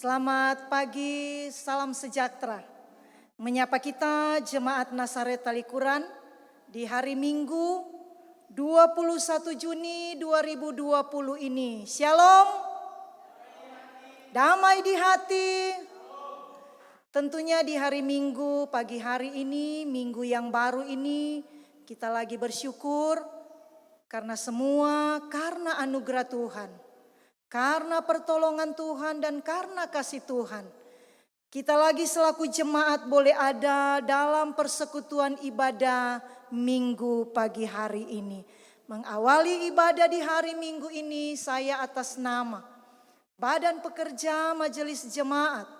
Selamat pagi, salam sejahtera. Menyapa kita Jemaat Nazaret Talikuran di hari Minggu 21 Juni 2020 ini. Shalom. Damai di hati. Tentunya di hari Minggu pagi hari ini, minggu yang baru ini, kita lagi bersyukur karena semua karena anugerah Tuhan. Karena pertolongan Tuhan dan karena kasih Tuhan. Kita lagi selaku jemaat boleh ada dalam persekutuan ibadah minggu pagi hari ini. Mengawali ibadah di hari Minggu ini saya atas nama Badan Pekerja Majelis Jemaat.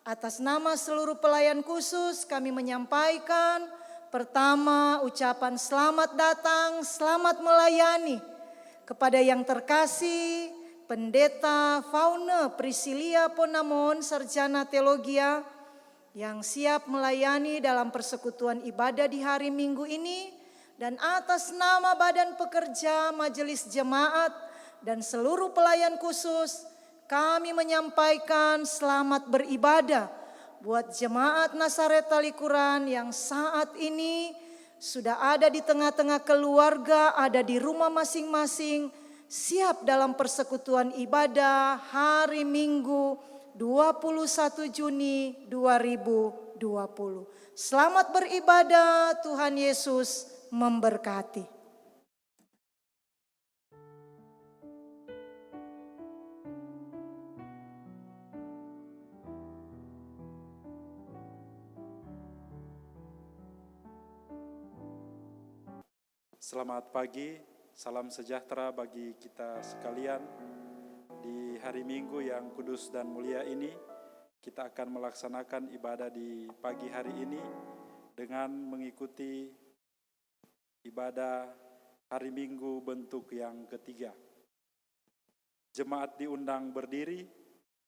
Atas nama seluruh pelayan khusus kami menyampaikan pertama ucapan selamat datang, selamat melayani kepada yang terkasih Pendeta Faune Priscilia Ponamon, Sarjana Teologia, yang siap melayani dalam persekutuan ibadah di hari Minggu ini. Dan atas nama Badan Pekerja Majelis Jemaat dan seluruh pelayan khusus, kami menyampaikan selamat beribadah buat Jemaat Nazaret Talikuran yang saat ini sudah ada di tengah-tengah keluarga, ada di rumah masing-masing, siap dalam persekutuan ibadah hari Minggu 21 Juni 2020. Selamat beribadah, Tuhan Yesus memberkati. Selamat pagi, salam sejahtera bagi kita sekalian. Di hari Minggu yang kudus dan mulia ini, kita akan melaksanakan ibadah di pagi hari ini dengan mengikuti ibadah hari Minggu bentuk yang ketiga. Jemaat diundang berdiri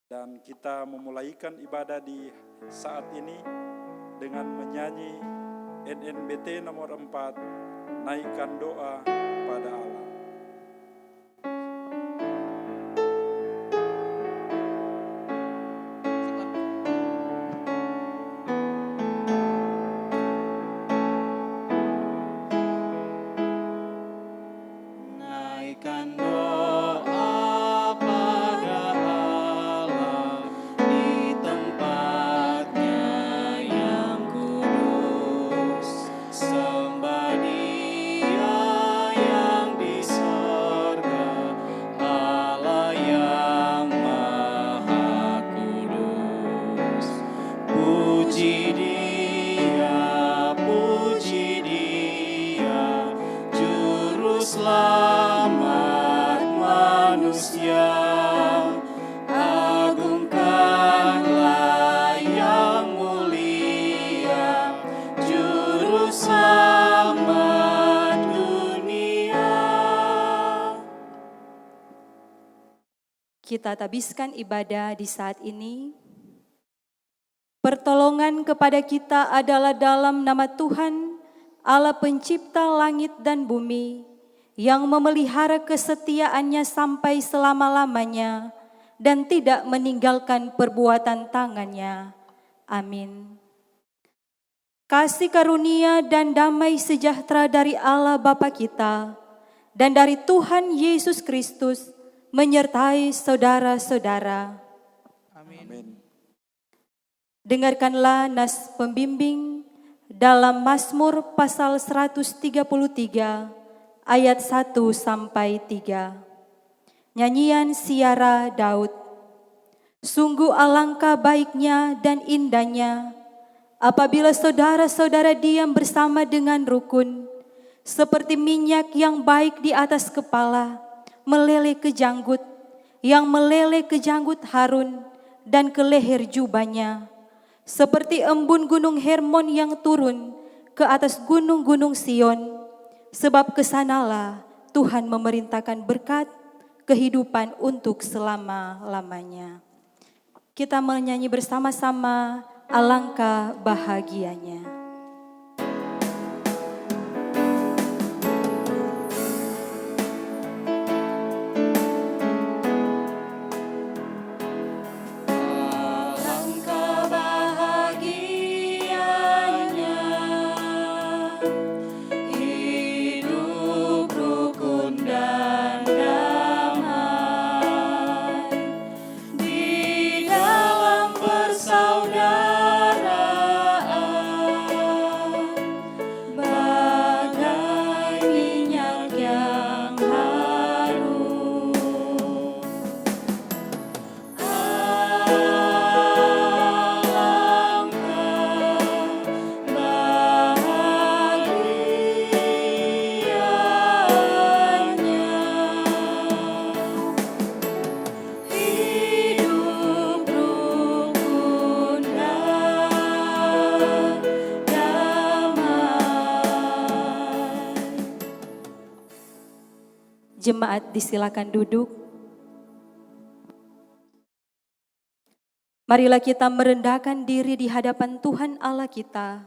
dan kita memulaikan ibadah di saat ini dengan menyanyi NNBT nomor 4, Naikkan Doa pada Allah. Naikkan doa pada Allah di tempatnya yang kudus, sembah Dia yang di sorga, Allah yang maha kudus. Puji Dia, Juru Selamat manusia. Agungkanlah Yang mulia, Juru Selamat dunia. Kita tabiskan ibadah di saat ini. Pertolongan kepada kita adalah dalam nama Tuhan, Allah pencipta langit dan bumi, yang memelihara kesetiaannya sampai selama-lamanya dan tidak meninggalkan perbuatan tangannya. Amin. Kasih karunia dan damai sejahtera dari Allah Bapa kita dan dari Tuhan Yesus Kristus menyertai saudara-saudara. Amin. Dengarkanlah nas pembimbing dalam Mazmur pasal 133 ayat 1 sampai 3. Nyanyian Siara Daud. Sungguh alangkah baiknya dan indahnya apabila saudara-saudara diam bersama dengan rukun, seperti minyak yang baik di atas kepala, meleleh ke janggut, yang meleleh ke janggut Harun dan ke leher jubahnya. Seperti embun gunung Hermon yang turun ke atas gunung-gunung Sion, sebab kesanalah Tuhan memerintahkan berkat kehidupan untuk selama-lamanya. Kita menyanyi bersama-sama, alangkah bahagianya. Jemaat disilakan duduk. Marilah kita merendahkan diri di hadapan Tuhan Allah kita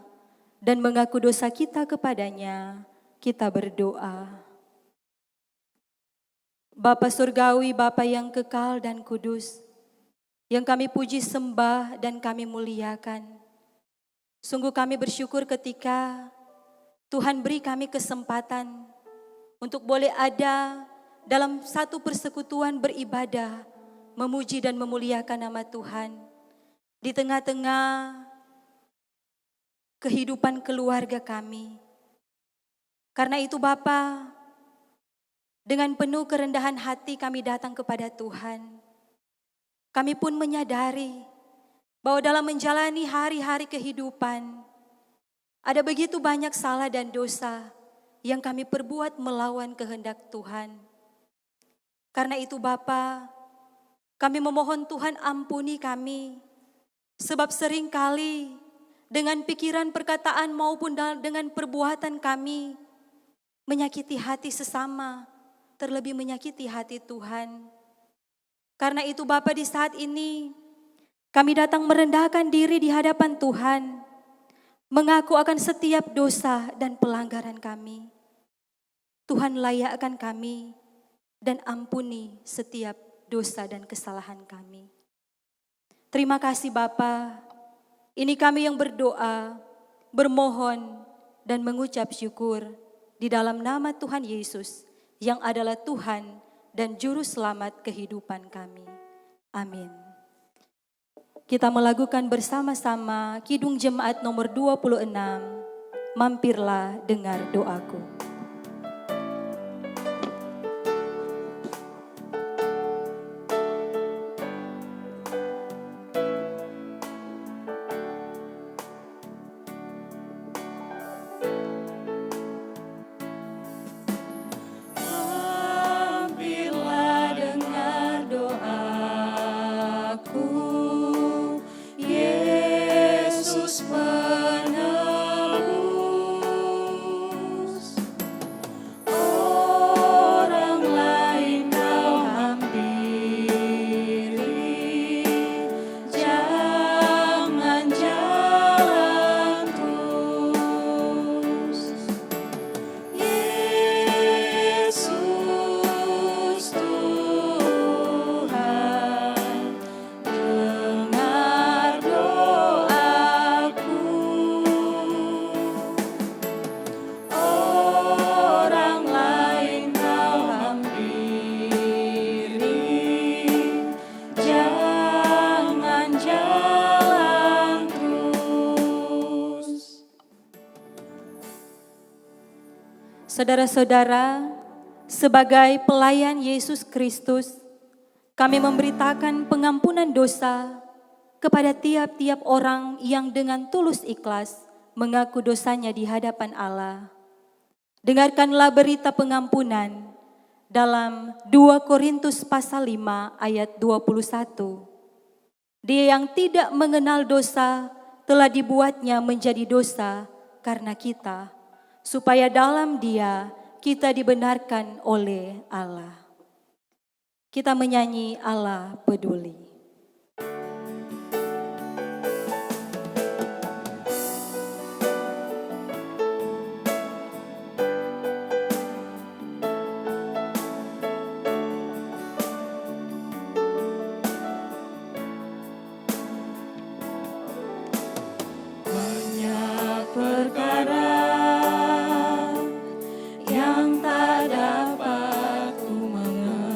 dan mengaku dosa kita kepadanya. Kita berdoa. Bapa Surgawi, Bapa yang kekal dan kudus, yang kami puji sembah dan kami muliakan. Sungguh kami bersyukur ketika Tuhan beri kami kesempatan untuk boleh ada dalam satu persekutuan beribadah, memuji dan memuliakan nama Tuhan di tengah-tengah kehidupan keluarga kami. Karena itu Bapa, dengan penuh kerendahan hati kami datang kepada Tuhan. Kami pun menyadari bahwa dalam menjalani hari-hari kehidupan, ada begitu banyak salah dan dosa yang kami perbuat melawan kehendak Tuhan. Karena itu Bapa, kami memohon Tuhan ampuni kami, sebab seringkali dengan pikiran, perkataan maupun dengan perbuatan kami menyakiti hati sesama, terlebih menyakiti hati Tuhan. Karena itu Bapa, di saat ini kami datang merendahkan diri di hadapan Tuhan, mengaku akan setiap dosa dan pelanggaran kami. Tuhan layakkan kami dan ampuni setiap dosa dan kesalahan kami. Terima kasih Bapa. Ini kami yang berdoa, bermohon dan mengucap syukur di dalam nama Tuhan Yesus yang adalah Tuhan dan Juru Selamat kehidupan kami. Amin. Kita melakukan bersama-sama Kidung Jemaat nomor 26, Mampirlah dengar doaku. Saudara-saudara, sebagai pelayan Yesus Kristus, kami memberitakan pengampunan dosa kepada tiap-tiap orang yang dengan tulus ikhlas mengaku dosanya di hadapan Allah. Dengarkanlah berita pengampunan dalam 2 Korintus pasal 5 ayat 21. Dia yang tidak mengenal dosa telah dibuatnya menjadi dosa karena kita, supaya dalam Dia kita dibenarkan oleh Allah. Kita menyanyi Allah peduli. Dapat ku mengerti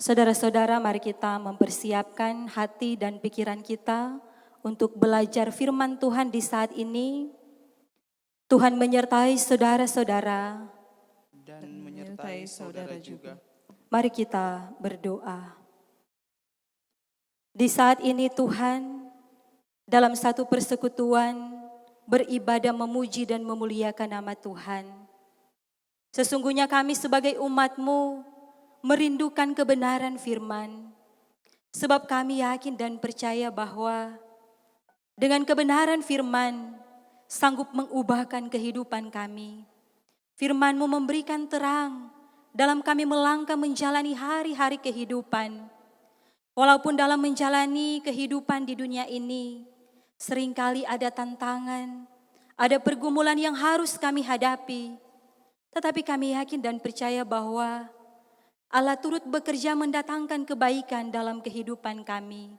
Saudara-saudara, mari kita mempersiapkan hati dan pikiran kita untuk belajar firman Tuhan di saat ini. Tuhan menyertai saudara-saudara. Dan menyertai saudara juga. Mari kita berdoa. Di saat ini Tuhan, dalam satu persekutuan, beribadah memuji dan memuliakan nama Tuhan. Sesungguhnya kami sebagai umat-Mu merindukan kebenaran firman. Sebab kami yakin dan percaya bahwa dengan kebenaran firman sanggup mengubahkan kehidupan kami. Firman-Mu memberikan terang dalam kami melangkah menjalani hari-hari kehidupan. Walaupun dalam menjalani kehidupan di dunia ini, seringkali ada tantangan, ada pergumulan yang harus kami hadapi. Tetapi kami yakin dan percaya bahwa Allah turut bekerja mendatangkan kebaikan dalam kehidupan kami.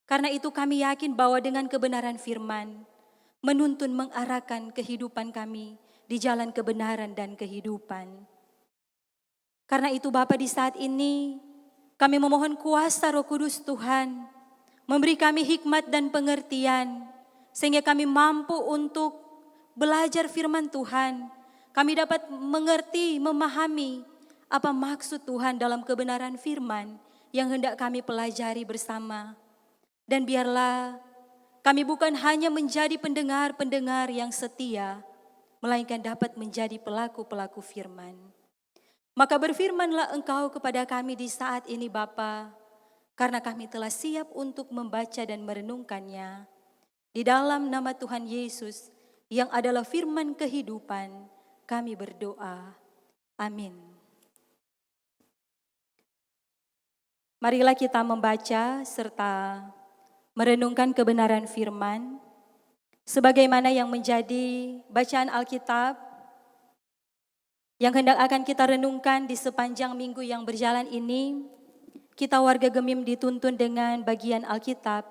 Karena itu kami yakin bahwa dengan kebenaran firman, menuntun mengarahkan kehidupan kami di jalan kebenaran dan kehidupan. Karena itu Bapa, di saat ini kami memohon kuasa Roh Kudus Tuhan, memberi kami hikmat dan pengertian, sehingga kami mampu untuk belajar firman Tuhan. Kami dapat mengerti, memahami apa maksud Tuhan dalam kebenaran firman yang hendak kami pelajari bersama. Dan biarlah kami bukan hanya menjadi pendengar-pendengar yang setia, melainkan dapat menjadi pelaku-pelaku firman. Maka berfirmanlah Engkau kepada kami di saat ini Bapa, karena kami telah siap untuk membaca dan merenungkannya. Di dalam nama Tuhan Yesus yang adalah firman kehidupan, kami berdoa. Amin. Marilah kita membaca serta merenungkan kebenaran firman sebagaimana yang menjadi bacaan Alkitab yang hendak akan kita renungkan di sepanjang minggu yang berjalan ini. Kita warga Gemim dituntun dengan bagian Alkitab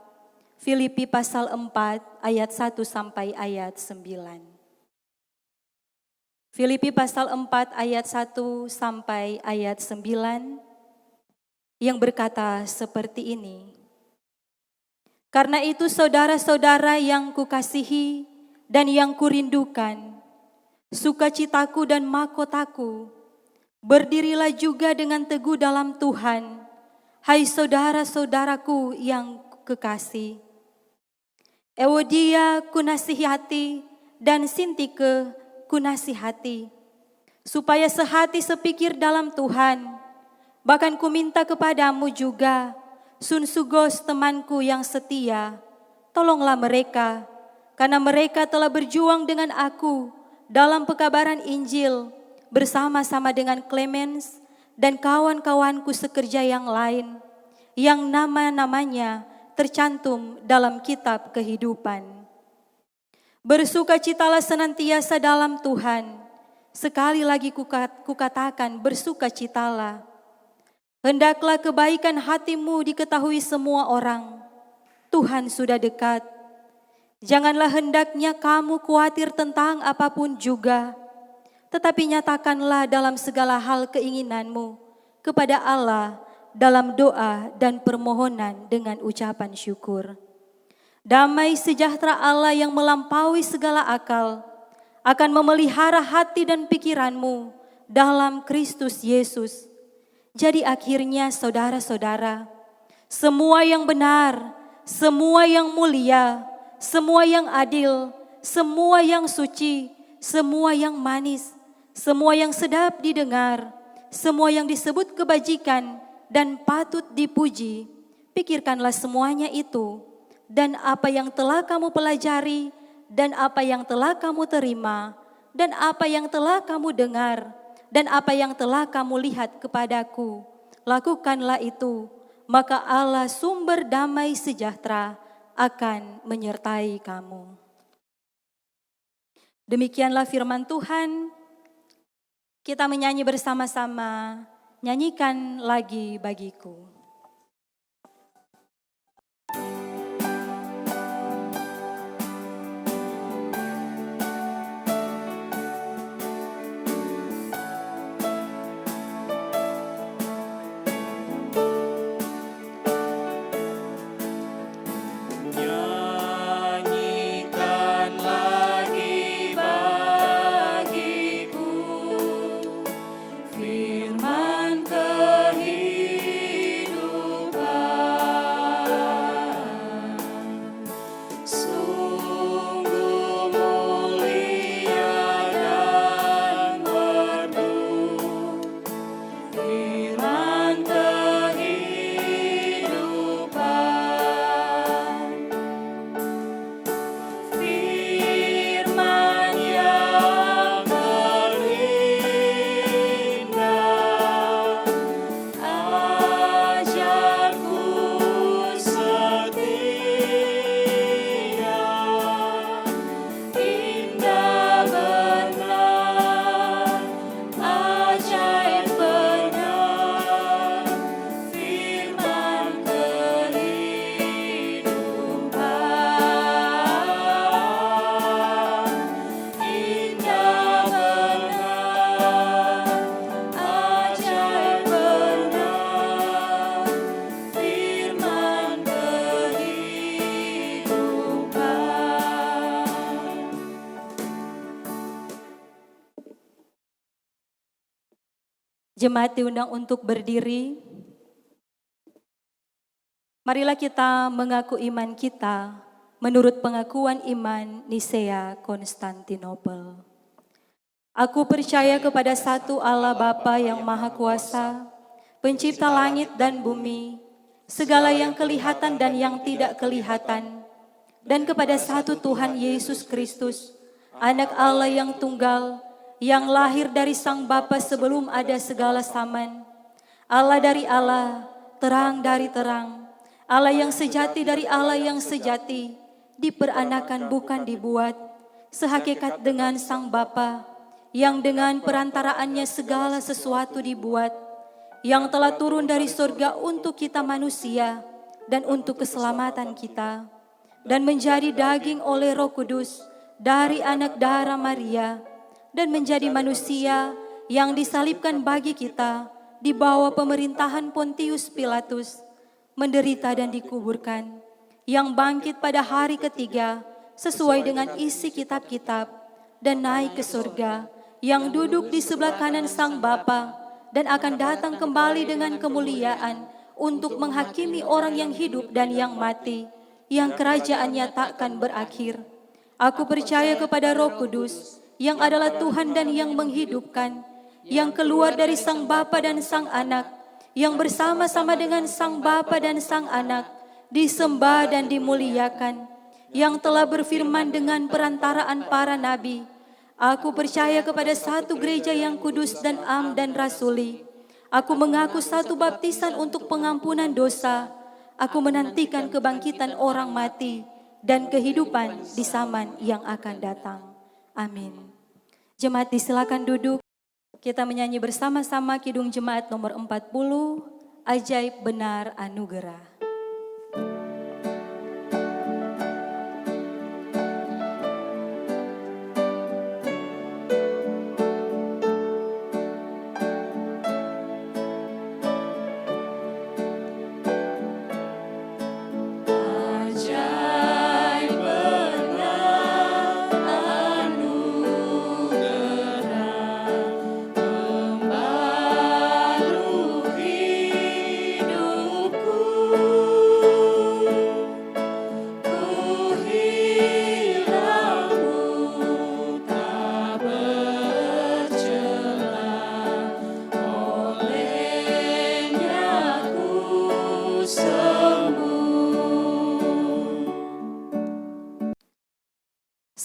Filipi pasal 4 ayat 1 sampai ayat 9. Filipi pasal 4 ayat 1 sampai ayat 9 yang berkata seperti ini. Karena itu saudara-saudara yang kukasihi dan yang kurindukan, sukacitaku dan mahkotaku, berdirilah juga dengan teguh dalam Tuhan, hai saudara-saudaraku yang kekasih. Ewodia kunasihati dan Sintike kunasihati, supaya sehati sepikir dalam Tuhan. Bahkan kuminta kepadamu juga, Sunsugos temanku yang setia, tolonglah mereka, karena mereka telah berjuang dengan aku dalam pekabaran Injil, bersama-sama dengan Clemens dan kawan-kawanku sekerja yang lain, yang nama-namanya tercantum dalam kitab kehidupan. Bersukacitalah senantiasa dalam Tuhan. Sekali lagi kukatakan bersukacitalah. Hendaklah kebaikan hatimu diketahui semua orang. Tuhan sudah dekat. Janganlah hendaknya kamu khawatir tentang apapun juga. Tetapi nyatakanlah dalam segala hal keinginanmu kepada Allah dalam doa dan permohonan dengan ucapan syukur. Damai sejahtera Allah yang melampaui segala akal akan memelihara hati dan pikiranmu dalam Kristus Yesus. Jadi akhirnya saudara-saudara, semua yang benar, semua yang mulia, semua yang adil, semua yang suci, semua yang manis, semua yang sedap didengar, semua yang disebut kebajikan dan patut dipuji, pikirkanlah semuanya itu. Dan apa yang telah kamu pelajari, dan apa yang telah kamu terima, dan apa yang telah kamu dengar, dan apa yang telah kamu lihat kepadaku, lakukanlah itu, maka Allah sumber damai sejahtera akan menyertai kamu. Demikianlah firman Tuhan. Kita menyanyi bersama-sama, nyanyikan lagi bagiku. Jemaat diundang untuk berdiri. Marilah kita mengaku iman kita menurut pengakuan iman Nisea Konstantinopel. Aku percaya kepada satu Allah Bapa yang Maha Kuasa, Pencipta langit dan bumi, segala yang kelihatan dan yang tidak kelihatan, dan kepada satu Tuhan Yesus Kristus, Anak Allah yang tunggal, yang lahir dari Sang Bapa sebelum ada segala zaman, Allah dari Allah, terang dari terang, Allah yang sejati dari Allah yang sejati, diperanakan bukan dibuat, sehakikat dengan Sang Bapa, yang dengan perantaraannya segala sesuatu dibuat, yang telah turun dari surga untuk kita manusia dan untuk keselamatan kita, dan menjadi daging oleh Roh Kudus dari anak darah Maria, dan menjadi manusia yang disalibkan bagi kita di bawah pemerintahan Pontius Pilatus, menderita dan dikuburkan, yang bangkit pada hari ketiga sesuai dengan isi kitab-kitab, dan naik ke surga, yang duduk di sebelah kanan Sang Bapa, dan akan datang kembali dengan kemuliaan untuk menghakimi orang yang hidup dan yang mati, yang kerajaannya takkan berakhir. Aku percaya kepada Roh Kudus, yang adalah Tuhan dan yang menghidupkan, yang keluar dari Sang Bapa dan Sang Anak, yang bersama-sama dengan Sang Bapa dan Sang Anak, disembah dan dimuliakan, yang telah berfirman dengan perantaraan para nabi. Aku percaya kepada satu gereja yang kudus dan am dan rasuli. Aku mengaku satu baptisan untuk pengampunan dosa. Aku menantikan kebangkitan orang mati dan kehidupan di zaman yang akan datang. Amin. Jemaat disilakan duduk. Kita menyanyi bersama-sama Kidung Jemaat nomor 40, Ajaib Benar Anugerah.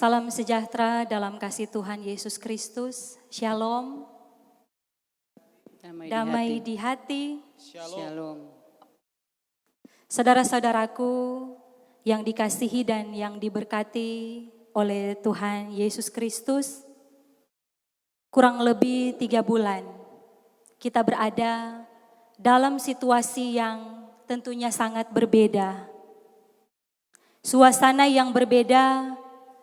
Salam sejahtera dalam kasih Tuhan Yesus Kristus. Shalom. Damai di hati. Shalom. Saudara-saudaraku yang dikasihi dan yang diberkati oleh Tuhan Yesus Kristus, kurang lebih 3 bulan kita berada dalam situasi yang tentunya sangat berbeda. Suasana yang berbeda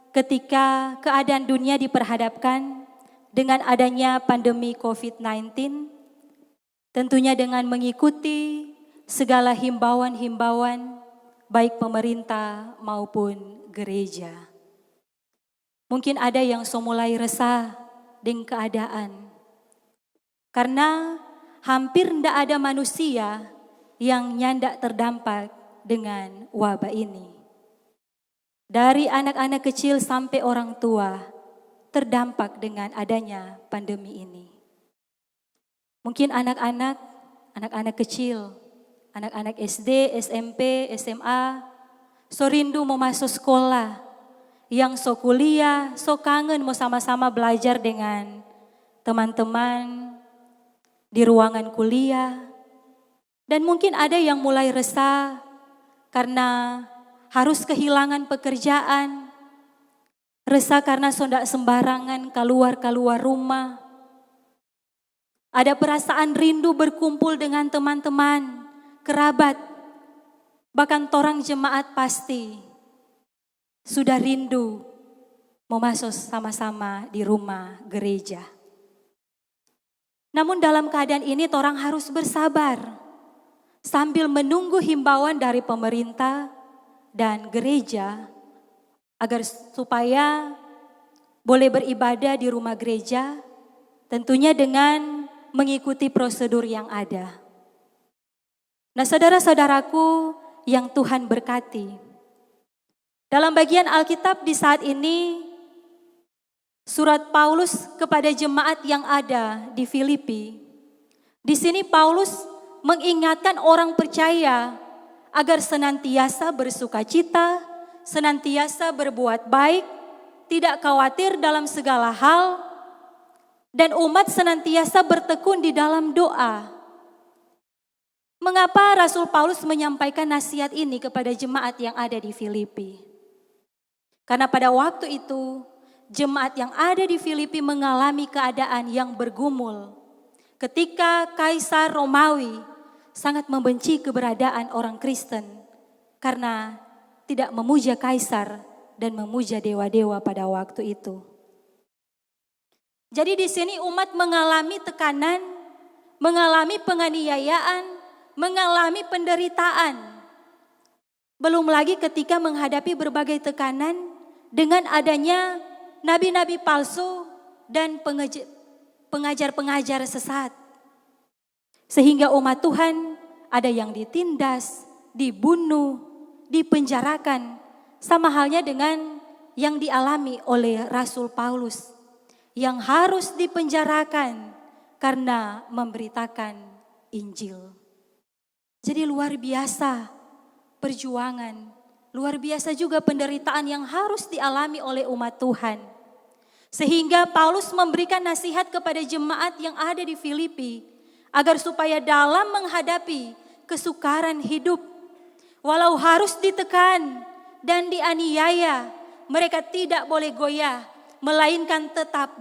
ketika keadaan dunia diperhadapkan dengan adanya pandemi COVID-19, tentunya dengan mengikuti segala himbauan-himbauan baik pemerintah maupun gereja. Mungkin ada yang mulai resah dengan keadaan, karena hampir tidak ada manusia yang nyandak terdampak dengan wabah ini. Dari anak-anak kecil sampai orang tua terdampak dengan adanya pandemi ini. Mungkin anak-anak kecil, anak-anak SD, SMP, SMA, so rindu mau masuk sekolah, yang so kuliah, so kangen mau sama-sama belajar dengan teman-teman di ruangan kuliah. Dan mungkin ada yang mulai resah karena harus kehilangan pekerjaan, resah karena sondak sembarangan keluar rumah. Ada perasaan rindu berkumpul dengan teman-teman, kerabat, bahkan torang jemaat pasti sudah rindu mau masuk sama-sama di rumah gereja. Namun dalam keadaan ini torang harus bersabar sambil menunggu himbauan dari pemerintah dan gereja agar supaya boleh beribadah di rumah gereja, tentunya dengan mengikuti prosedur yang ada. Nah, saudara-saudaraku yang Tuhan berkati, dalam bagian Alkitab di saat ini, surat Paulus kepada jemaat yang ada di Filipi. Di sini Paulus mengingatkan orang percaya agar senantiasa bersukacita, senantiasa berbuat baik, tidak khawatir dalam segala hal, dan umat senantiasa bertekun di dalam doa. Mengapa Rasul Paulus menyampaikan nasihat ini kepada jemaat yang ada di Filipi? Karena pada waktu itu, jemaat yang ada di Filipi mengalami keadaan yang bergumul. Ketika Kaisar Romawi sangat membenci keberadaan orang Kristen karena tidak memuja Kaisar dan memuja dewa-dewa pada waktu itu. Jadi di sini umat mengalami tekanan, mengalami penganiayaan, mengalami penderitaan. Belum lagi ketika menghadapi berbagai tekanan dengan adanya nabi-nabi palsu dan pengajar-pengajar sesat. Sehingga umat Tuhan ada yang ditindas, dibunuh, dipenjarakan. Sama halnya dengan yang dialami oleh Rasul Paulus yang harus dipenjarakan karena memberitakan Injil. Jadi luar biasa perjuangan, luar biasa juga penderitaan yang harus dialami oleh umat Tuhan. Sehingga Paulus memberikan nasihat kepada jemaat yang ada di Filipi agar supaya dalam menghadapi kesukaran hidup, walau harus ditekan dan dianiaya, mereka tidak boleh goyah, melainkan tetap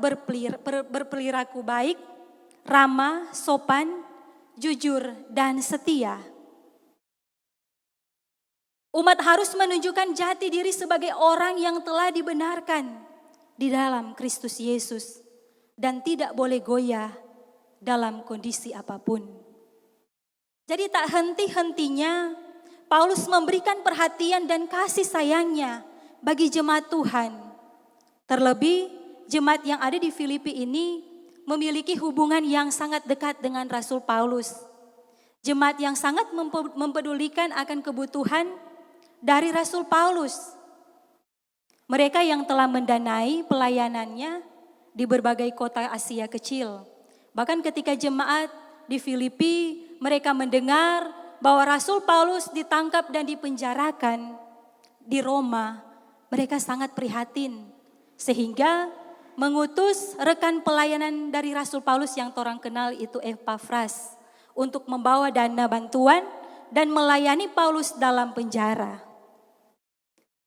berperilaku baik, ramah, sopan, jujur, dan setia. Umat harus menunjukkan jati diri sebagai orang yang telah dibenarkan di dalam Kristus Yesus dan tidak boleh goyah dalam kondisi apapun. Jadi tak henti-hentinya Paulus memberikan perhatian dan kasih sayangnya bagi jemaat Tuhan. Terlebih jemaat yang ada di Filipi ini memiliki hubungan yang sangat dekat dengan Rasul Paulus. Jemaat yang sangat mempedulikan akan kebutuhan dari Rasul Paulus. Mereka yang telah mendanai pelayanannya di berbagai kota Asia kecil. Bahkan ketika jemaat di Filipi, mereka mendengar bahwa Rasul Paulus ditangkap dan dipenjarakan di Roma. Mereka sangat prihatin sehingga mengutus rekan pelayanan dari Rasul Paulus yang orang kenal itu Epafras untuk membawa dana bantuan dan melayani Paulus dalam penjara.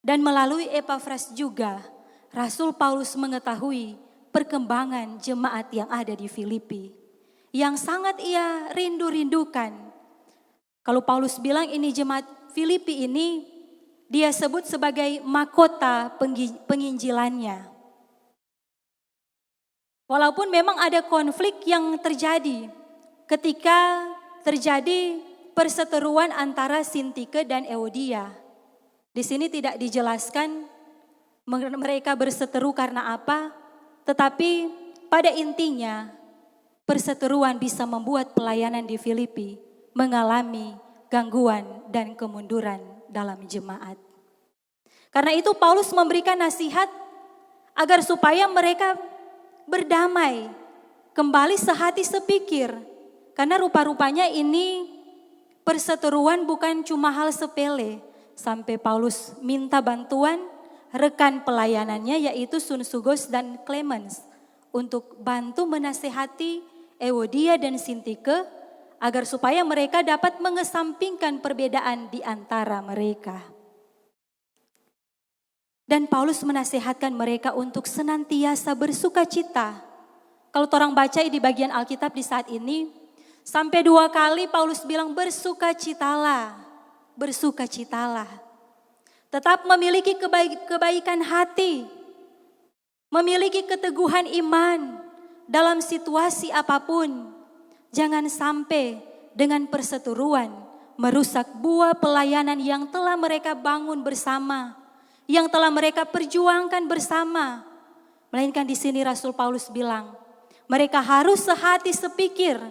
Dan melalui Epafras juga Rasul Paulus mengetahui perkembangan jemaat yang ada di Filipi yang sangat ia rindu-rindukan. Kalau Paulus bilang ini jemaat Filipi ini dia sebut sebagai mahkota penginjilannya. Walaupun memang ada konflik yang terjadi ketika terjadi perseteruan antara Sintike dan Euodia. Di sini tidak dijelaskan mereka berseteru karena apa, tetapi pada intinya perseteruan bisa membuat pelayanan di Filipi mengalami gangguan dan kemunduran dalam jemaat. Karena itu Paulus memberikan nasihat agar supaya mereka berdamai, kembali sehati sepikir. Karena rupa-rupanya ini perseteruan bukan cuma hal sepele. Sampai Paulus minta bantuan rekan pelayanannya yaitu Sunsugos dan Clemens untuk bantu menasehati Euodia dan Sintike agar supaya mereka dapat mengesampingkan perbedaan di antara mereka. Dan Paulus menasehatkan mereka untuk senantiasa bersukacita. Kalau orang baca di bagian Alkitab di saat ini, sampai 2 kali Paulus bilang bersukacitalah. Bersukacitalah. Tetap memiliki kebaikan hati, memiliki keteguhan iman dalam situasi apapun. Jangan sampai dengan perseteruan merusak buah pelayanan yang telah mereka bangun bersama, yang telah mereka perjuangkan bersama. Melainkan di sini Rasul Paulus bilang, Mereka harus sehati sepikir.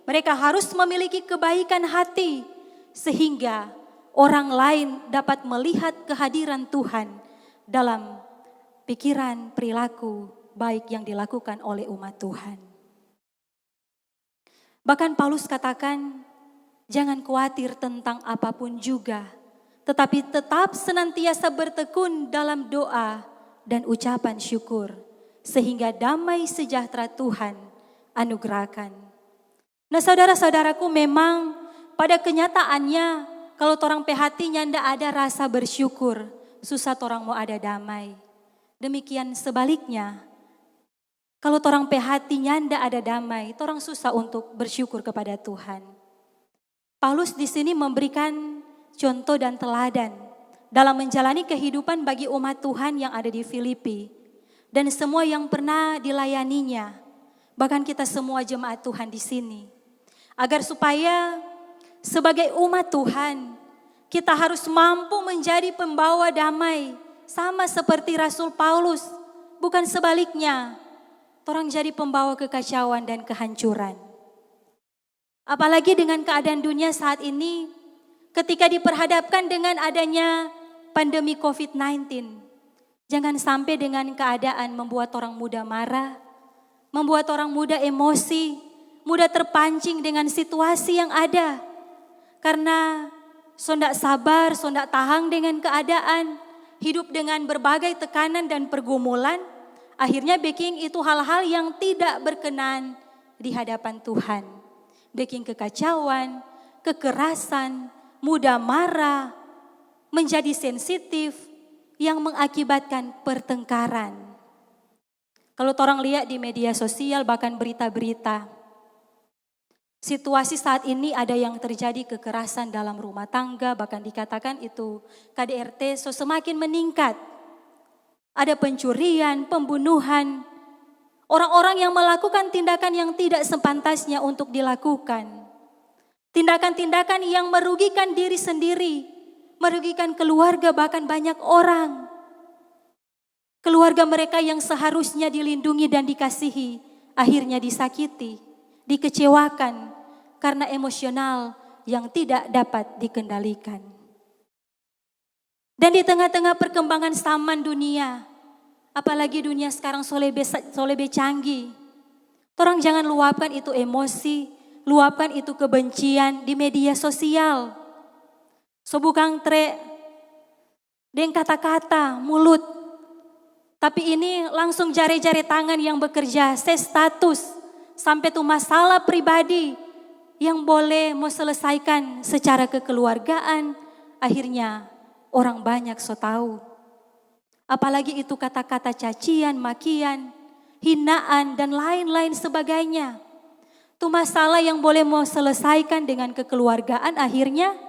Mereka harus memiliki kebaikan hati sehingga orang lain dapat melihat kehadiran Tuhan dalam pikiran, perilaku baik yang dilakukan oleh umat Tuhan. Bahkan Paulus katakan, jangan khawatir tentang apapun juga, tetapi tetap senantiasa bertekun dalam doa dan ucapan syukur, sehingga damai sejahtera Tuhan anugerahkan. Nah saudara-saudaraku, memang pada kenyataannya kalau torang hatinya ndak ada rasa bersyukur, susah torang mau ada damai. Demikian sebaliknya, kalau torang hatinya ndak ada damai, torang susah untuk bersyukur kepada Tuhan. Paulus di sini memberikan contoh dan teladan dalam menjalani kehidupan bagi umat Tuhan yang ada di Filipi dan semua yang pernah dilayaninya, bahkan kita semua jemaat Tuhan di sini, agar supaya sebagai umat Tuhan kita harus mampu menjadi pembawa damai sama seperti Rasul Paulus, bukan sebaliknya, orang jadi pembawa kekacauan dan kehancuran. Apalagi dengan keadaan dunia saat ini, ketika diperhadapkan dengan adanya pandemi COVID-19. Jangan sampai dengan keadaan membuat orang muda marah, membuat orang muda emosi, mudah terpancing dengan situasi yang ada. Karena sondak sabar, sondak tahan dengan keadaan, hidup dengan berbagai tekanan dan pergumulan, akhirnya bikin itu hal-hal yang tidak berkenan di hadapan Tuhan. Bikin kekacauan, kekerasan, mudah marah, menjadi sensitif yang mengakibatkan pertengkaran. Kalau orang lihat di media sosial bahkan berita-berita, situasi saat ini ada yang terjadi kekerasan dalam rumah tangga, bahkan dikatakan itu KDRT semakin meningkat. Ada pencurian, pembunuhan, orang-orang yang melakukan tindakan yang tidak sepantasnya untuk dilakukan. Tindakan-tindakan yang merugikan diri sendiri, merugikan keluarga, bahkan banyak orang. Keluarga mereka yang seharusnya dilindungi dan dikasihi, akhirnya disakiti, dikecewakan karena emosional yang tidak dapat dikendalikan. Dan di tengah-tengah perkembangan zaman dunia, apalagi dunia sekarang solebe canggih, orang jangan luapkan itu emosi, luapkan itu kebencian di media sosial. Bukan dengan kata-kata, mulut. Tapi ini langsung jari-jari tangan yang bekerja, status. Sampai tuh masalah pribadi yang boleh mau selesaikan secara kekeluargaan. Akhirnya orang banyak tahu. Apalagi itu kata-kata cacian, makian, hinaan dan lain-lain sebagainya. Itu masalah yang boleh mau selesaikan dengan kekeluargaan, akhirnya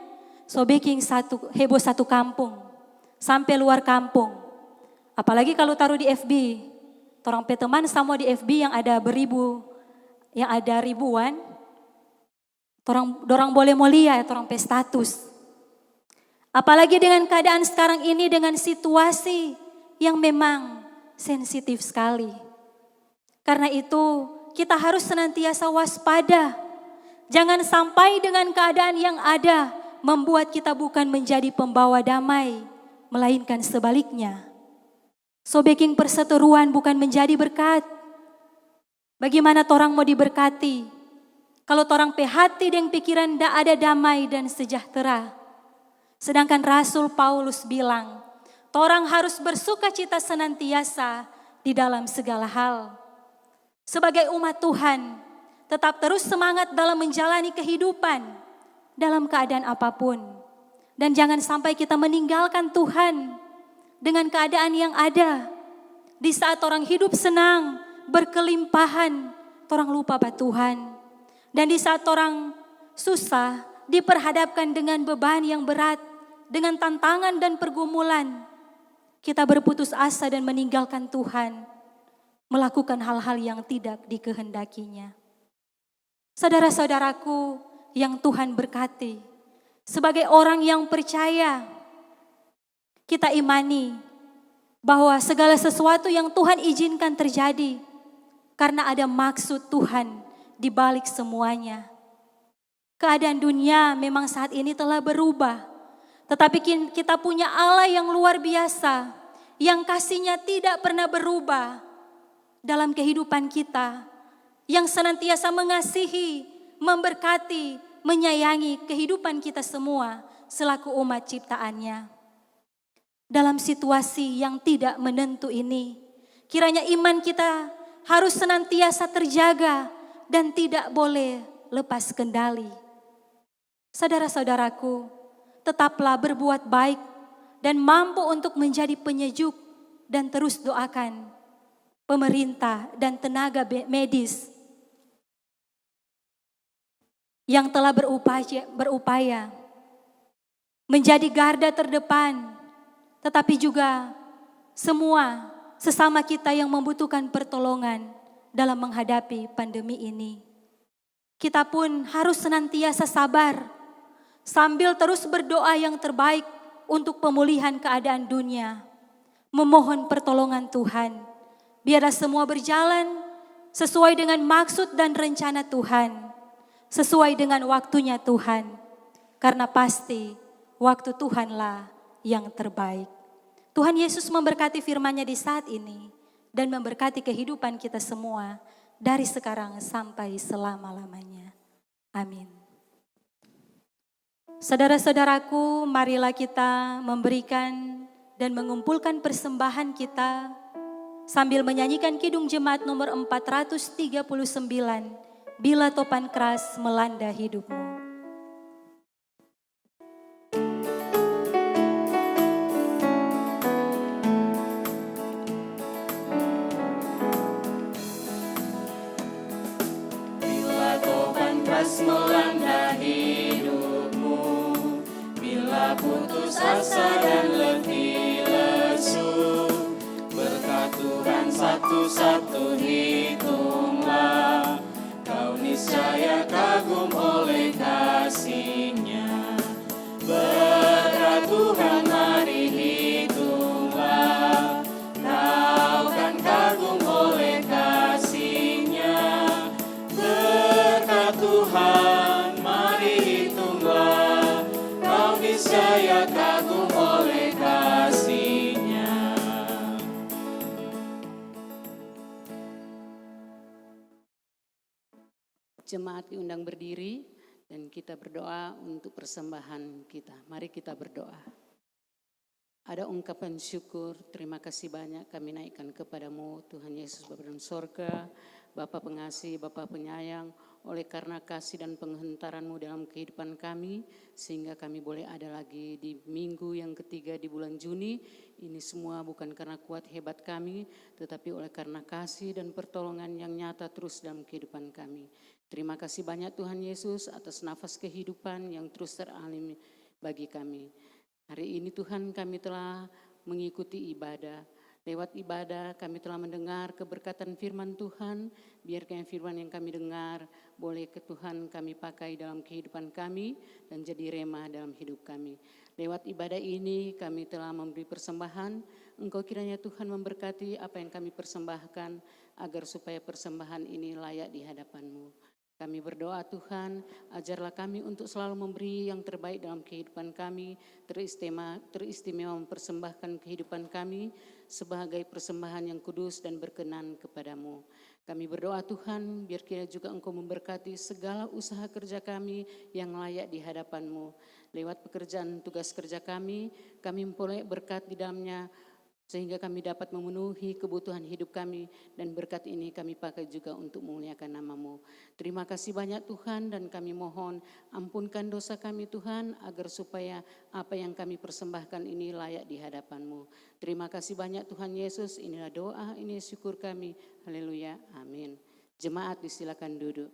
bikin heboh satu kampung sampai luar kampung. Apalagi kalau taruh di FB, orang teman sama di FB yang ada ribuan, orang boleh mau lihat orang status. Apalagi dengan keadaan sekarang ini dengan situasi yang memang sensitif sekali. Karena itu kita harus senantiasa waspada. Jangan sampai dengan keadaan yang ada membuat kita bukan menjadi pembawa damai, melainkan sebaliknya. Baking perseteruan bukan menjadi berkat. Bagaimana orang mau diberkati? Kalau orang hati dan pikiran tidak ada damai dan sejahtera. Sedangkan Rasul Paulus bilang, orang harus bersukacita senantiasa di dalam segala hal. Sebagai umat Tuhan, tetap terus semangat dalam menjalani kehidupan dalam keadaan apapun. Dan jangan sampai kita meninggalkan Tuhan dengan keadaan yang ada. Di saat orang hidup senang, berkelimpahan, orang lupa pada Tuhan. Dan di saat orang susah, diperhadapkan dengan beban yang berat, dengan tantangan dan pergumulan, kita berputus asa dan meninggalkan Tuhan, melakukan hal-hal yang tidak dikehendakinya. Saudara-saudaraku yang Tuhan berkati, sebagai orang yang percaya, kita imani bahwa segala sesuatu yang Tuhan izinkan terjadi karena ada maksud Tuhan di balik semuanya. Keadaan dunia memang saat ini telah berubah, tetapi kita punya Allah yang luar biasa, yang kasih-Nya tidak pernah berubah dalam kehidupan kita, yang senantiasa mengasihi, memberkati, menyayangi kehidupan kita semua selaku umat ciptaan-Nya. Dalam situasi yang tidak menentu ini, kiranya iman kita harus senantiasa terjaga dan tidak boleh lepas kendali. Saudara-saudaraku, tetaplah berbuat baik dan mampu untuk menjadi penyejuk dan terus doakan pemerintah dan tenaga medis yang telah berupaya menjadi garda terdepan, tetapi juga semua sesama kita yang membutuhkan pertolongan dalam menghadapi pandemi ini. Kita pun harus senantiasa sabar sambil terus berdoa yang terbaik untuk pemulihan keadaan dunia. Memohon pertolongan Tuhan, biarlah semua berjalan sesuai dengan maksud dan rencana Tuhan, sesuai dengan waktunya Tuhan, karena pasti waktu Tuhanlah yang terbaik. Tuhan Yesus memberkati firman-Nya di saat ini dan memberkati kehidupan kita semua dari sekarang sampai selama-lamanya. Amin. Saudara-saudaraku, marilah kita memberikan dan mengumpulkan persembahan kita sambil menyanyikan Kidung Jemaat nomor 439, Bila Topan Keras Melanda Hidupmu. Bila topan keras melanda hidupmu, bila putus asa dan letih lesu, berkat Tuhan satu-satu hitunglah, kau niscaya kagum oleh kasih-Nya. Berkat Tuhan mari hitunglah, kau kan kagum oleh kasih-Nya. Berkat Tuhan mari hitunglah, kau niscaya kagum oleh kasih-Nya. Jemaat diundang berdiri dan kita berdoa untuk persembahan kita. Mari kita berdoa. Ada ungkapan syukur, terima kasih banyak kami naikkan kepadamu Tuhan Yesus Bapa dalam sorga, Bapa pengasih, Bapa penyayang, oleh karena kasih dan penghentaran-Mu dalam kehidupan kami, sehingga kami boleh ada lagi di minggu yang ketiga di bulan Juni. Ini semua bukan karena kuat hebat kami, tetapi oleh karena kasih dan pertolongan yang nyata terus dalam kehidupan kami. Terima kasih banyak Tuhan Yesus atas nafas kehidupan yang terus teralami bagi kami. Hari ini Tuhan kami telah mengikuti ibadah. Lewat ibadah kami telah mendengar keberkatan firman Tuhan. Biarkan firman yang kami dengar boleh ke Tuhan kami pakai dalam kehidupan kami dan jadi remah dalam hidup kami. Lewat ibadah ini kami telah memberi persembahan. Engkau kiranya Tuhan memberkati apa yang kami persembahkan agar supaya persembahan ini layak di hadapan-Mu. Kami berdoa Tuhan, ajarlah kami untuk selalu memberi yang terbaik dalam kehidupan kami, teristimewa mempersembahkan kehidupan kami sebagai persembahan yang kudus dan berkenan kepadamu. Kami berdoa Tuhan, biar kiranya juga Engkau memberkati segala usaha kerja kami yang layak di hadapan-Mu. Lewat pekerjaan tugas kerja kami memperoleh berkat di dalamnya, sehingga kami dapat memenuhi kebutuhan hidup kami, dan berkat ini kami pakai juga untuk memuliakan nama-Mu. Terima kasih banyak Tuhan, dan kami mohon ampunkan dosa kami Tuhan, agar supaya apa yang kami persembahkan ini layak di hadapan-Mu. Terima kasih banyak Tuhan Yesus, inilah doa, ini syukur kami. Haleluya, amin. Jemaat disilakan duduk.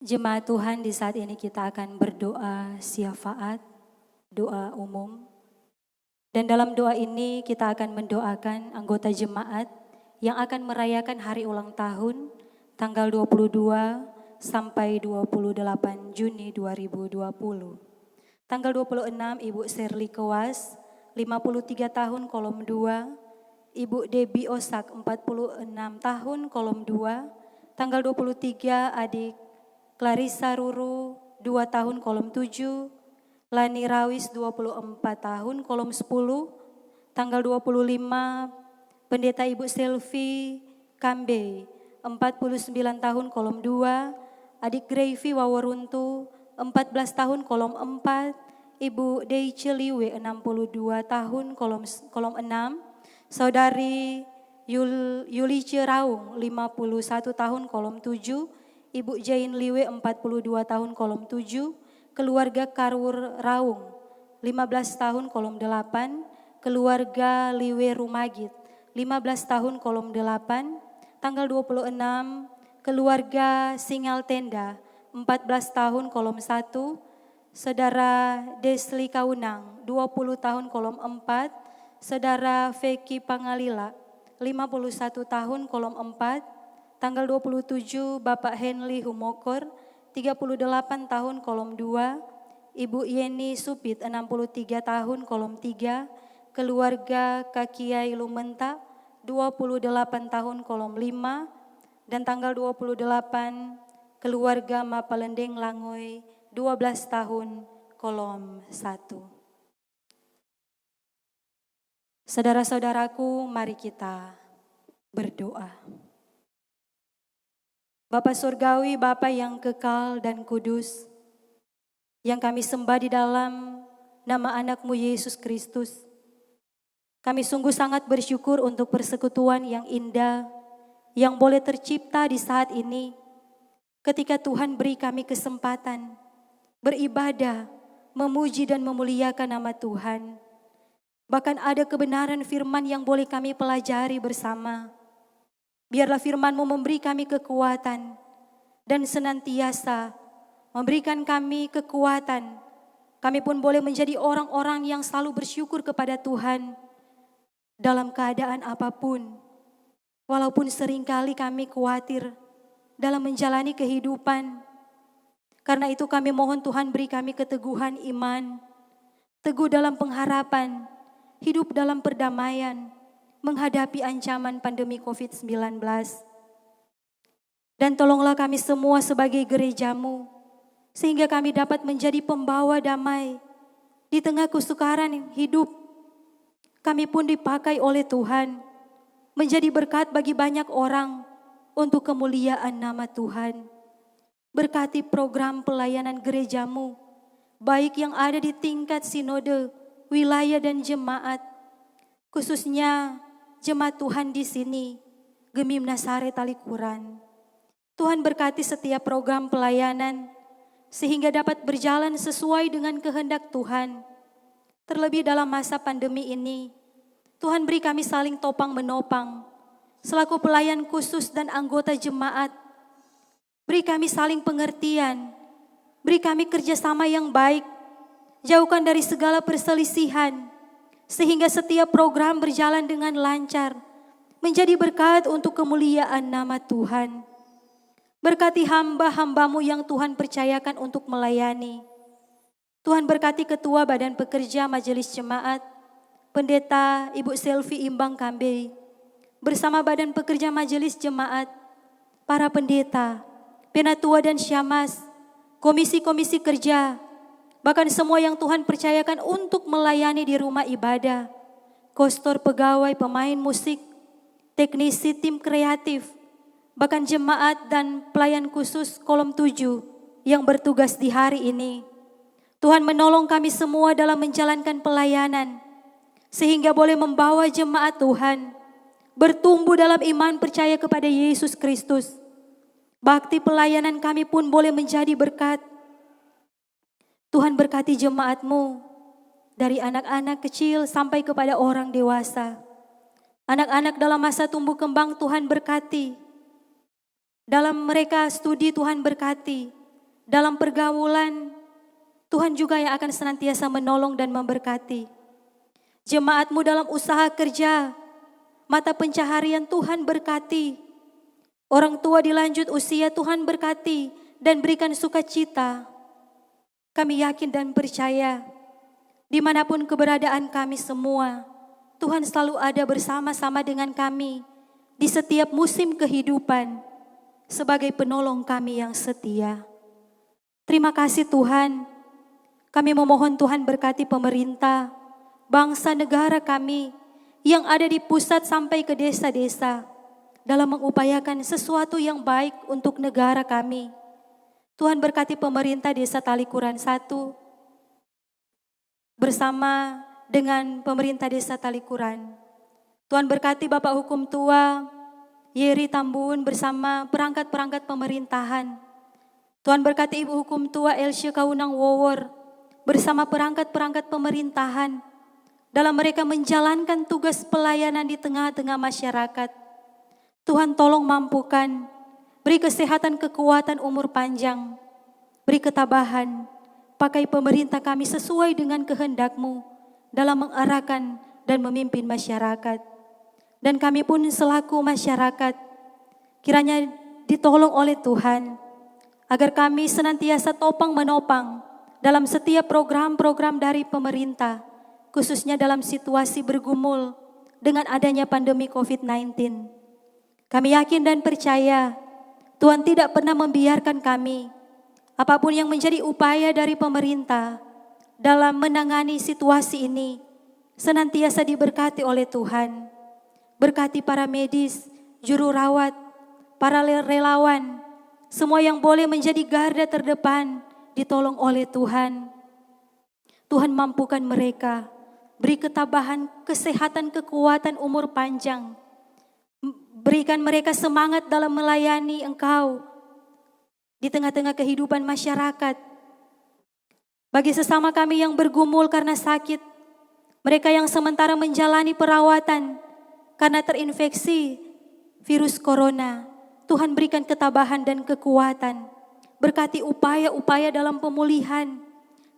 Jemaat Tuhan, di saat ini kita akan berdoa syafaat, doa umum. Dan dalam doa ini kita akan mendoakan anggota jemaat yang akan merayakan hari ulang tahun tanggal 22 sampai 28 Juni 2020. Tanggal 26 Ibu Serly Kewas, 53 tahun kolom 2. Ibu Debbie Osak 46 tahun kolom 2. Tanggal 23 adik Clarissa Ruru 2 tahun kolom 7. Lani Rawis 24 tahun kolom 10. Tanggal 25 Pendeta Ibu Selvi Kambe 49 tahun kolom 2. Adik Gravy Waworuntu 14 tahun kolom 4. Ibu Deice Liwe 62 tahun kolom 6. Saudari Yulice Raung 51 tahun kolom 7. Ibu Jain Liwe 42 tahun kolom 7. Keluarga Karwur Raung 15 tahun kolom 8. Keluarga Liwe Rumagit 15 tahun kolom 8. Tanggal 26 keluarga Singal Tenda 14 tahun kolom 1. Saudara Desli Kaunang 20 tahun kolom 4. Saudara Feki Pangalila 51 tahun kolom 4. Tanggal 27 Bapak Henly Humokor 38 tahun kolom 2. Ibu Yeni Supit 63 tahun kolom 3. Keluarga Kakiai Lumenta 28 tahun kolom 5. Dan tanggal 28 keluarga Mapalendeng Langoy 12 tahun kolom 1. Saudara-saudaraku, mari kita berdoa. Bapa Surgawi, Bapa yang kekal dan kudus, yang kami sembah di dalam nama anak-Mu Yesus Kristus. Kami sungguh sangat bersyukur untuk persekutuan yang indah, yang boleh tercipta di saat ini, ketika Tuhan beri kami kesempatan beribadah, memuji dan memuliakan nama Tuhan. Bahkan ada kebenaran firman yang boleh kami pelajari bersama. Biarlah firman-Mu memberi kami kekuatan dan senantiasa memberikan kami kekuatan. Kami pun boleh menjadi orang-orang yang selalu bersyukur kepada Tuhan dalam keadaan apapun. Walaupun seringkali kami khawatir dalam menjalani kehidupan. Karena itu kami mohon Tuhan beri kami keteguhan iman, teguh dalam pengharapan, hidup dalam perdamaian, menghadapi ancaman pandemi COVID-19. Dan tolonglah kami semua sebagai gereja-Mu, sehingga kami dapat menjadi pembawa damai di tengah kesukaran hidup. Kami pun dipakai oleh Tuhan, menjadi berkat bagi banyak orang untuk kemuliaan nama Tuhan. Berkati program pelayanan gereja-Mu, baik yang ada di tingkat sinode, wilayah dan jemaat, khususnya jemaat Tuhan di sini, Gemim Nasaret Talikuran. Tuhan berkati setiap program pelayanan, sehingga dapat berjalan sesuai dengan kehendak Tuhan. Terlebih dalam masa pandemi ini, Tuhan beri kami saling topang menopang, selaku pelayan khusus dan anggota jemaat. Beri kami saling pengertian, beri kami kerjasama yang baik, jauhkan dari segala perselisihan, sehingga setiap program berjalan dengan lancar, menjadi berkat untuk kemuliaan nama Tuhan. Berkati hamba-hamba-Mu yang Tuhan percayakan untuk melayani. Tuhan berkati Ketua Badan Pekerja Majelis Jemaat, Pendeta Ibu Selvi Imbang Kambe, bersama Badan Pekerja Majelis Jemaat, para pendeta, Penatua dan Syamas, komisi-komisi kerja, bahkan semua yang Tuhan percayakan untuk melayani di rumah ibadah, kostor pegawai, pemain musik, teknisi tim kreatif, bahkan jemaat dan pelayan khusus kolom 7 yang bertugas di hari ini. Tuhan menolong kami semua dalam menjalankan pelayanan, sehingga boleh membawa jemaat Tuhan bertumbuh dalam iman percaya kepada Yesus Kristus. Bakti pelayanan kami pun boleh menjadi berkat. Tuhan berkati jemaat-Mu dari anak-anak kecil sampai kepada orang dewasa. Anak-anak dalam masa tumbuh kembang Tuhan berkati. Dalam mereka studi Tuhan berkati. Dalam pergaulan Tuhan juga yang akan senantiasa menolong dan memberkati. Jemaat-Mu dalam usaha kerja, mata pencaharian Tuhan berkati. Orang tua di lanjut usia Tuhan berkati dan berikan sukacita. Kami yakin dan percaya, dimanapun keberadaan kami semua, Tuhan selalu ada bersama-sama dengan kami di setiap musim kehidupan sebagai penolong kami yang setia. Terima kasih Tuhan. Kami memohon Tuhan berkati pemerintah, bangsa negara kami yang ada di pusat sampai ke desa-desa dalam mengupayakan sesuatu yang baik untuk negara kami. Tuhan berkati pemerintah Desa Talikuran 1 bersama dengan pemerintah Desa Talikuran. Tuhan berkati Bapak Hukum Tua Yeri Tambun bersama perangkat-perangkat pemerintahan. Tuhan berkati Ibu Hukum Tua Elsya Kaunang Wowor bersama perangkat-perangkat pemerintahan dalam mereka menjalankan tugas pelayanan di tengah-tengah masyarakat. Tuhan tolong mampukan, beri kesehatan, kekuatan, umur panjang, beri ketabahan, pakai pemerintah kami sesuai dengan kehendak-Mu dalam mengarahkan dan memimpin masyarakat. Dan kami pun selaku masyarakat, kiranya ditolong oleh Tuhan, agar kami senantiasa topang menopang dalam setiap program-program dari pemerintah, khususnya dalam situasi bergumul dengan adanya pandemi COVID-19. Kami yakin dan percaya Tuhan tidak pernah membiarkan kami, apapun yang menjadi upaya dari pemerintah dalam menangani situasi ini, senantiasa diberkati oleh Tuhan. Berkati para medis, juru rawat, para relawan, semua yang boleh menjadi garda terdepan, ditolong oleh Tuhan. Tuhan mampukan mereka, beri ketabahan, kesehatan, kekuatan, umur panjang. Berikan mereka semangat dalam melayani Engkau di tengah-tengah kehidupan masyarakat. Bagi sesama kami yang bergumul karena sakit, mereka yang sementara menjalani perawatan karena terinfeksi virus corona, Tuhan berikan ketabahan dan kekuatan. Berkati upaya-upaya dalam pemulihan,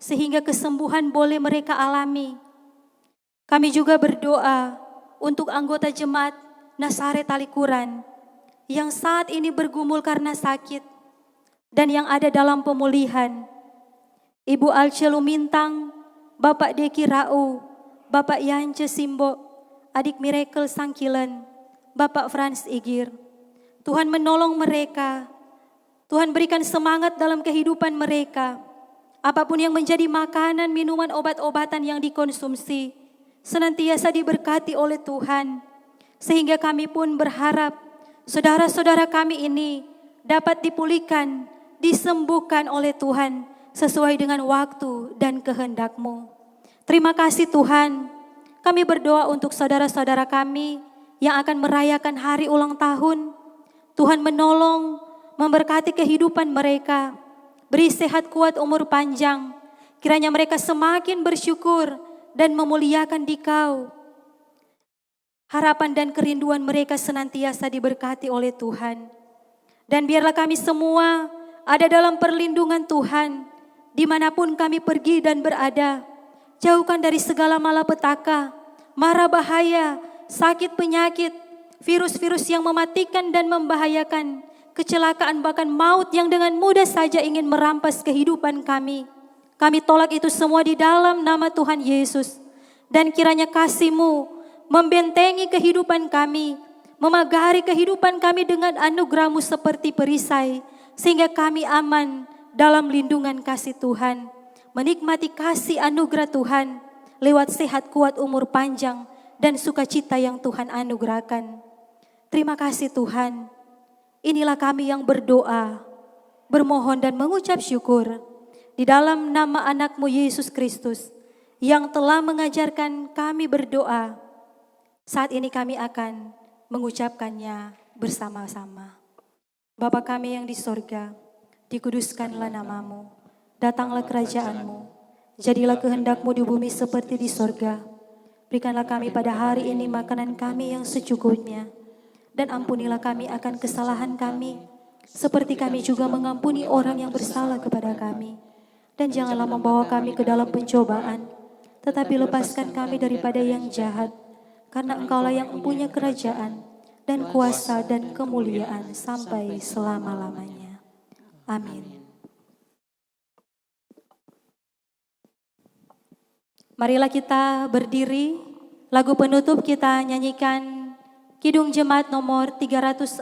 sehingga kesembuhan boleh mereka alami. Kami juga berdoa untuk anggota jemaat Nazaret Talikuran yang saat ini bergumul karena sakit dan yang ada dalam pemulihan. Ibu Alce Lumintang, Bapak Deki Rau, Bapak Yance Simbo, Adik Miracle Sangkilen, Bapak Frans Igir. Tuhan menolong mereka. Tuhan berikan semangat dalam kehidupan mereka. Apapun yang menjadi makanan, minuman, obat-obatan yang dikonsumsi, senantiasa diberkati oleh Tuhan. Sehingga kami pun berharap saudara-saudara kami ini dapat dipulihkan, disembuhkan oleh Tuhan sesuai dengan waktu dan kehendak-Mu. Terima kasih Tuhan. Kami berdoa untuk saudara-saudara kami yang akan merayakan hari ulang tahun. Tuhan menolong, memberkati kehidupan mereka. Beri sehat, kuat, umur panjang. Kiranya mereka semakin bersyukur dan memuliakan Dikau. Harapan dan kerinduan mereka senantiasa diberkati oleh Tuhan. Dan biarlah kami semua ada dalam perlindungan Tuhan. Dimanapun kami pergi dan berada. Jauhkan dari segala malapetaka, mara bahaya, sakit penyakit, virus-virus yang mematikan dan membahayakan, kecelakaan bahkan maut yang dengan mudah saja ingin merampas kehidupan kami. Kami tolak itu semua di dalam nama Tuhan Yesus. Dan kiranya kasih-Mu membentengi kehidupan kami, memagari kehidupan kami dengan anugerah-Mu seperti perisai, sehingga kami aman dalam lindungan kasih Tuhan. Menikmati kasih anugerah Tuhan lewat sehat, kuat, umur panjang, dan sukacita yang Tuhan anugerahkan. Terima kasih Tuhan. Inilah kami yang berdoa, bermohon dan mengucap syukur di dalam nama anak-Mu Yesus Kristus yang telah mengajarkan kami berdoa. Saat ini kami akan mengucapkannya bersama-sama. Bapa kami yang di sorga, dikuduskanlah nama-Mu. Datanglah kerajaan-Mu, jadilah kehendak-Mu di bumi seperti di sorga. Berikanlah kami pada hari ini makanan kami yang secukupnya. Dan ampunilah kami akan kesalahan kami, seperti kami juga mengampuni orang yang bersalah kepada kami. Dan janganlah membawa kami ke dalam pencobaan, tetapi lepaskan kami daripada yang jahat. Karena Engkaulah yang mempunyai kerajaan, dan kuasa dan kemuliaan sampai selama-lamanya. Amin. Marilah kita berdiri Lagu penutup kita nyanyikan Kidung Jemaat nomor 346,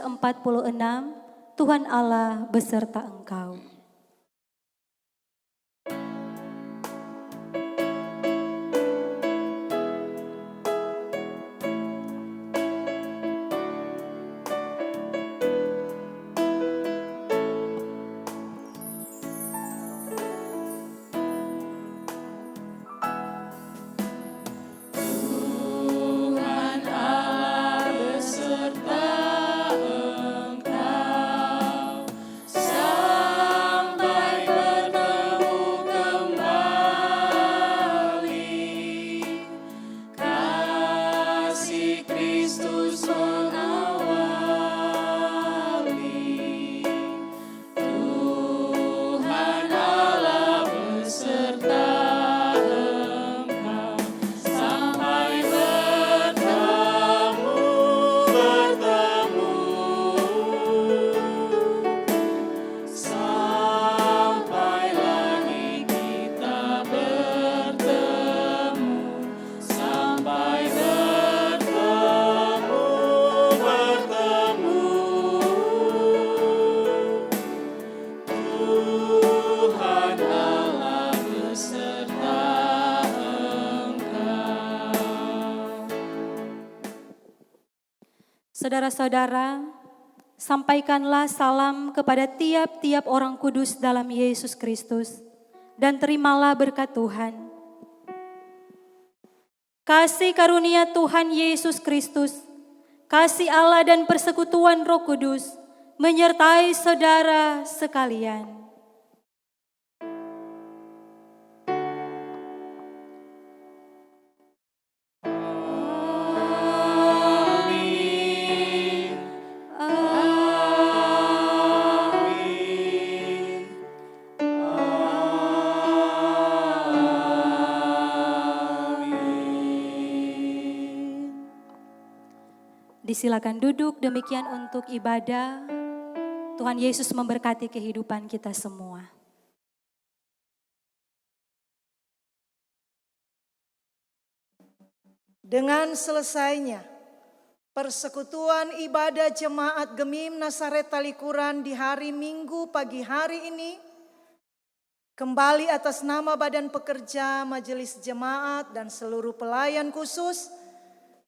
Tuhan Allah beserta engkau. Tuhan Allah beserta engkau sampai bertemu kembali. Kasih Kristus mengawali. Tuhan Allah beserta engkau sampai bertemu. Sampai lagi kita bertemu. Sampai bertemu. Tuhan Allah beserta engkau. Saudara-saudara, sampaikanlah salam kepada tiap-tiap orang kudus dalam Yesus Kristus dan terimalah berkat Tuhan. Kasih karunia Tuhan Yesus Kristus, kasih Allah dan persekutuan Roh Kudus menyertai saudara sekalian. Amin. Amin. Amin. Disilakan duduk, demikian untuk ibadah. Tuhan Yesus memberkati kehidupan kita semua. Dengan selesainya persekutuan ibadah jemaat Gemim Nasaret Talikuran di hari Minggu pagi hari ini, kembali atas nama Badan Pekerja, Majelis Jemaat dan seluruh pelayan khusus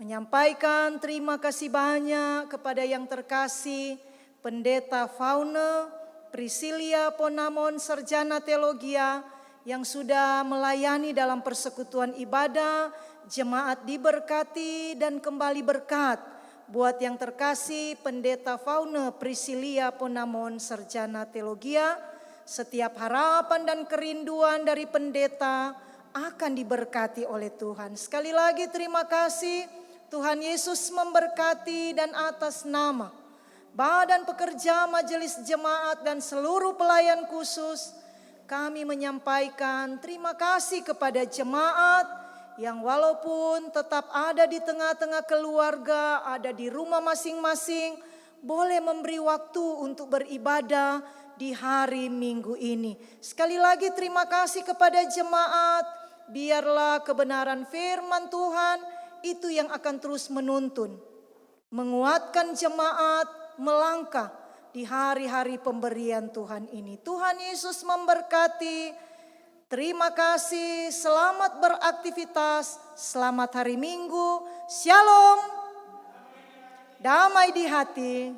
menyampaikan terima kasih banyak kepada yang terkasih Pendeta Faune Priscilia Ponamon Sarjana Teologia yang sudah melayani dalam persekutuan ibadah. Jemaat diberkati dan kembali berkat. Buat yang terkasih Pendeta Faune Priscilia Ponamon Sarjana Teologia, setiap harapan dan kerinduan dari pendeta akan diberkati oleh Tuhan. Sekali lagi terima kasih. Tuhan Yesus memberkati dan atas nama Badan Pekerja, Majelis Jemaat dan seluruh pelayan khusus, kami menyampaikan terima kasih kepada jemaat yang walaupun tetap ada di tengah-tengah keluarga, ada di rumah masing-masing, boleh memberi waktu untuk beribadah di hari Minggu ini. Sekali lagi terima kasih kepada jemaat, biarlah kebenaran firman Tuhan itu yang akan terus menuntun, menguatkan jemaat melangkah di hari-hari pemberian Tuhan ini. Tuhan Yesus memberkati. Terima kasih, selamat beraktivitas, selamat hari Minggu, Shalom, damai di hati.